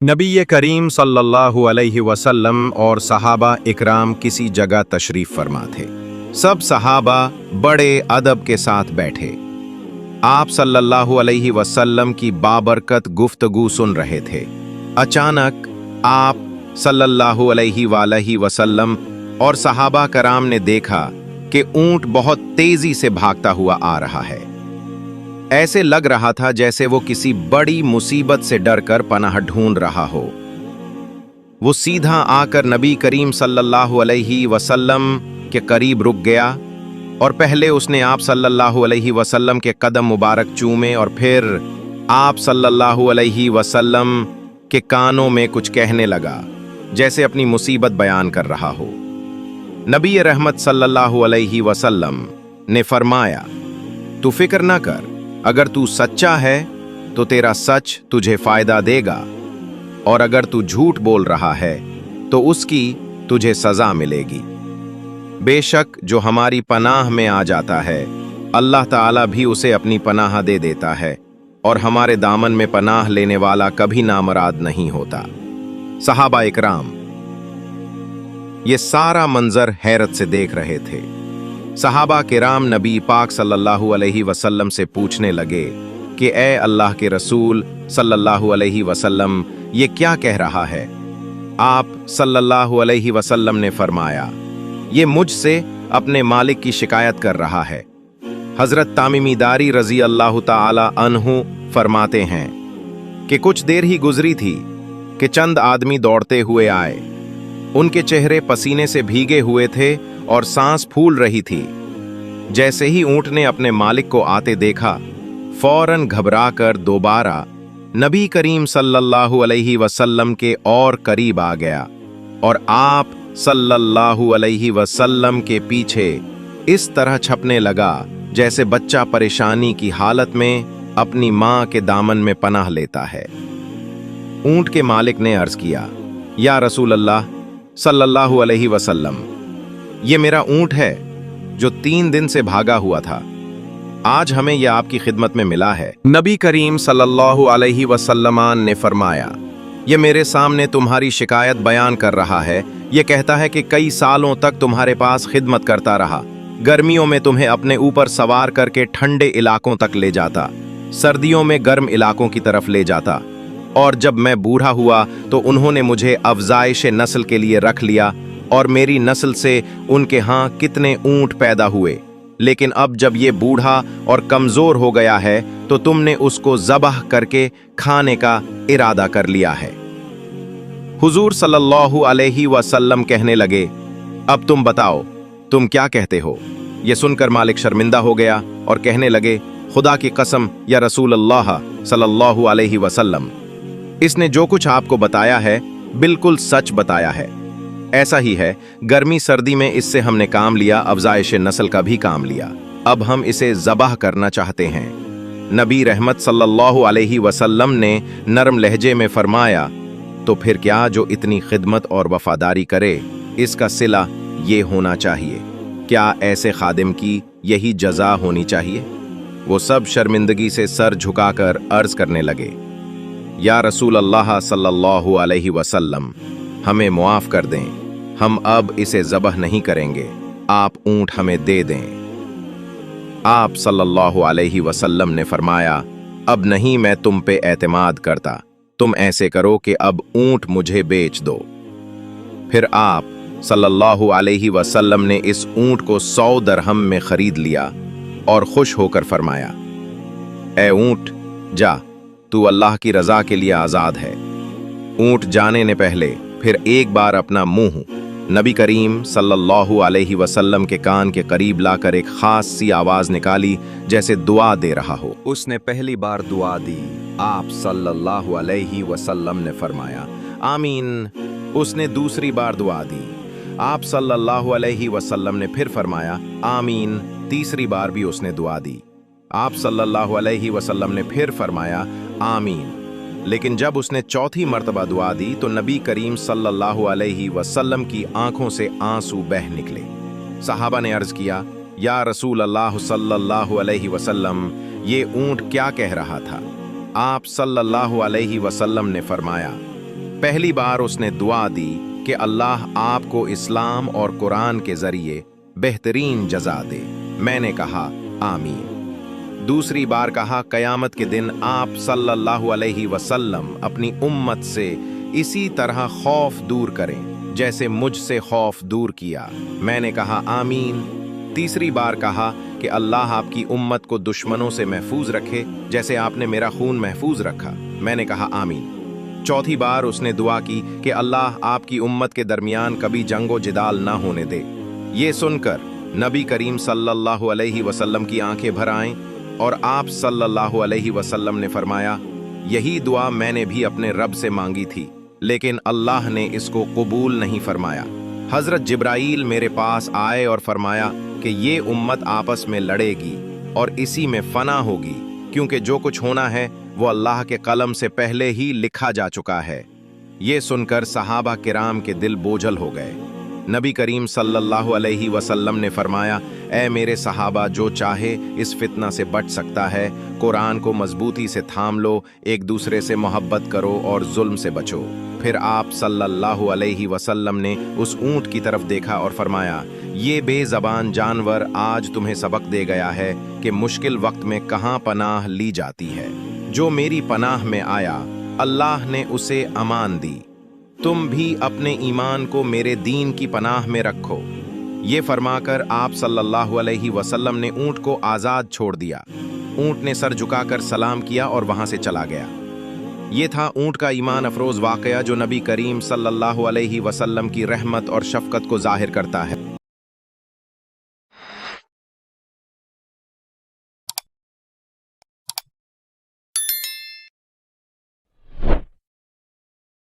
नबी करीम सल्लल्लाहु अलैहि वसल्लम और सहाबा इकराम किसी जगह तशरीफ फरमा थे। सब सहाबा बड़े अदब के साथ बैठे। आप सल्लल्लाहु अलैहि वसल्लम की बाबरकत गुफ्तगू सुन रहे थे। अचानक आप सल्लल्लाहु अलैहि वसल्लम और सहाबा कराम ने देखा कि ऊंट बहुत तेजी से भागता हुआ आ रहा है। ऐसे लग रहा था जैसे वो किसी बड़ी मुसीबत से डरकर पनाह ढूंढ रहा हो। वो सीधा आकर नबी करीम सल्लल्लाहु अलैहि वसल्लम के करीब रुक गया और पहले उसने आप सल्लल्लाहु अलैहि वसल्लम के कदम मुबारक चूमे और फिर आप सल्लल्लाहु अलैहि वसल्लम के कानों में कुछ कहने लगा, जैसे अपनी मुसीबत बयान कर रहा हो। नबी रहमत सल्लल्लाहु अलैहि वसल्लम ने फरमाया, तू फिक्र ना कर, अगर तू सच्चा है तो तेरा सच तुझे फायदा देगा, और अगर तू झूठ बोल रहा है तो उसकी तुझे सजा मिलेगी। बेशक जो हमारी पनाह में आ जाता है, अल्लाह ताला भी उसे अपनी पनाह दे देता है, और हमारे दामन में पनाह लेने वाला कभी नामराद नहीं होता। सहाबा इकराम ये सारा मंजर हैरत से देख रहे थे। सहाबा किराम नबी पाक सल्लल्लाहु अलैहि वसल्लम से पूछने लगे कि ए अल्लाह के रसूल सल्लल्लाहु अलैहि वसल्लम, ये क्या कह रहा है? आप सल्लल्लाहु अलैहि वसल्लम ने फरमाया, ये मुझसे अपने मालिक की शिकायत कर रहा है। हजरत तामिमी दारी रजी अल्लाह ताला अन्हु फरमाते हैं कि कुछ देर ही गुजरी थी कि चंद आदमी दौड़ते हुए आए। उनके चेहरे पसीने से भीगे हुए थे और सांस फूल रही थी। जैसे ही ऊंट ने अपने मालिक को आते देखा, फौरन घबराकर दोबारा नबी करीम सल्लल्लाहु अलैहि वसल्लम के और करीब आ गया और आप सल्लल्लाहु अलैहि वसल्लम के पीछे इस तरह छपने लगा जैसे बच्चा परेशानी की हालत में अपनी मां के दामन में पनाह लेता है। ऊंट के मालिक ने अर्ज किया, या रसूल अल्लाह सल्लल्लाहु अलैहि वसल्लम, ये मेरा ऊंट है जो 3 दिन से भागा हुआ था। आज हमें यह आपकी खिदमत में मिला है। नबी करीम सल्लल्लाहु अलैहि वसल्लम ने फरमाया, ये मेरे सामने तुम्हारी शिकायत बयान कर रहा है। ये कहता है कि कई सालों तक तुम्हारे पास खिदमत करता रहा। गर्मियों में तुम्हें अपने ऊपर सवार करके ठंडे इलाकों तक ले जाता, सर्दियों में गर्म इलाकों की तरफ ले जाता, और जब मैं बूढ़ा हुआ तो उन्होंने मुझे अफजाइश नस्ल के लिए रख लिया, और मेरी नस्ल से उनके यहाँ कितने ऊंट पैदा हुए। लेकिन अब जब ये बूढ़ा और कमजोर हो गया है तो तुमने उसको ज़बह करके खाने का इरादा कर लिया है। हुजूर सल्लल्लाहु अलैहि वसल्लम कहने लगे, अब तुम बताओ, तुम क्या कहते हो? ये सुनकर मालिक शर्मिंदा हो गया और कहने लगे, खुदा की कसम या रसूल अल्लाह सल्लल्लाहु अलैहि वसल्लम, इसने जो कुछ आपको बताया है बिल्कुल सच बताया है। ऐसा ही है, गर्मी सर्दी में इससे हमने काम लिया, अफजाइश नस्ल का भी काम लिया। अब हम इसे ज़बाह करना चाहते हैं। नबी रहमत सल्लल्लाहु अलैहि वसल्लम ने नरम लहजे में फरमाया, तो फिर क्या जो इतनी खिदमत और वफादारी करे, इसका सिला ये होना चाहिए। क्या ऐसे खादिम की यही जजा होनी चाहिए? वो सब शर्मिंदगी से सर झुकाकर अर्ज करने लगे, या रसूल अल्लाह सल्लल्लाहु अलैहि वसल्लम, हमें मुआफ कर दें, हम अब इसे ज़बह नहीं करेंगे, आप ऊंट हमें दे दें। आप सल्लल्लाहु अलैहि वसल्लम ने फरमाया, अब नहीं मैं तुम पे एतमाद करता, तुम ऐसे करो कि अब ऊंट मुझे बेच दो। फिर आप सल्लल्लाहु अलैहि वसल्लम ने इस ऊंट को 100 दरहम में खरीद लिया और खुश होकर फरमाया, ए ऊंट जा, तू अल्लाह की रजा के लिए आज़ाद है। ऊंट जाने ने पहले फिर एक बार अपना मुंह नबी करीम सल्लल्लाहु अलैहि वसल्लम के कान के करीब लाकर एक खास सी आवाज निकाली, जैसे दुआ दे रहा हो। उसने पहली बार दुआ दी। आप सल्लल्लाहु अलैहि वसल्लम ने फरमाया, आमीन। उसने दूसरी बार दुआ दी। आप सल्लल्लाहु अलैहि वसल्लम ने फिर फरमाया, आमीन। तीसरी बार भी उसने दुआ दी। आप सल्लल्लाहु अलैहि वसल्लम ने फिर फरमाया, आमीन। लेकिन जब उसने चौथी मर्तबा दुआ दी तो नबी करीम सल्लल्लाहु अलैहि वसल्लम की आंखों से आंसू बह निकले। सहाबा ने अर्ज किया, या रसूल अल्लाह सल्लल्लाहु अलैहि वसल्लम, ये ऊंट क्या कह रहा था? आप सल्लल्लाहु अलैहि वसल्लम ने फरमाया, पहली बार उसने दुआ दी कि अल्लाह आपको इस्लाम और कुरान के जरिए बेहतरीन जजा दे। मैंने कहा आमीन। दूसरी बार कहा, कयामत के दिन आप सल्लल्लाहु अलैहि वसल्लम अपनी उम्मत से इसी तरह खौफ दूर करें जैसे मुझसे खौफ दूर किया। मैंने कहा आमीन। तीसरी बार कहा कि अल्लाह आपकी उम्मत को दुश्मनों से महफूज रखे जैसे आपने मेरा खून महफूज रखा। मैंने कहा आमीन। चौथी बार उसने दुआ की कि अल्लाह आपकी उम्मत के दरमियान कभी जंगो जिदाल ना होने दे। ये सुनकर नबी करीम सल्लल्लाहु अलैहि वसल्लम की आंखें भर आईं और आप सल्लल्लाहु अलैहि वसल्लम ने फरमाया, यही दुआ मैंने भी अपने रब से मांगी थी, लेकिन अल्लाह ने इसको कबूल नहीं फरमाया। हजरत जिब्राईल मेरे पास आए और फरमाया कि ये उम्मत आपस में लड़ेगी और इसी में फना होगी, क्योंकि जो कुछ होना है वो अल्लाह के कलम से पहले ही लिखा जा चुका है। ये सुनकर सहाबा किराम के दिल बोझल हो गए। नबी करीम सल्लल्लाहु अलैहि वसल्लम ने फरमाया, ऐ मेरे सहाबा, जो चाहे इस फितना से बच सकता है, कुरान को मजबूती से थाम लो, एक दूसरे से मोहब्बत करो और जुल्म से बचो। फिर आप सल्लल्लाहु अलैहि वसल्लम ने उस ऊंट की तरफ देखा और फरमाया, ये बेज़बान जानवर आज तुम्हें सबक दे गया है कि मुश्किल वक्त में कहाँ पनाह ली जाती है। जो मेरी पनाह में आया, अल्लाह ने उसे अमान दी। तुम भी अपने ईमान को मेरे दीन की पनाह में रखो। ये फरमाकर आप सल्लल्लाहु अलैहि वसल्लम ने ऊंट को आज़ाद छोड़ दिया। ऊंट ने सर झुकाकर सलाम किया और वहां से चला गया। ये था ऊंट का ईमान अफरोज वाकया जो नबी करीम सल्लल्लाहु अलैहि वसल्लम की रहमत और शफकत को जाहिर करता है।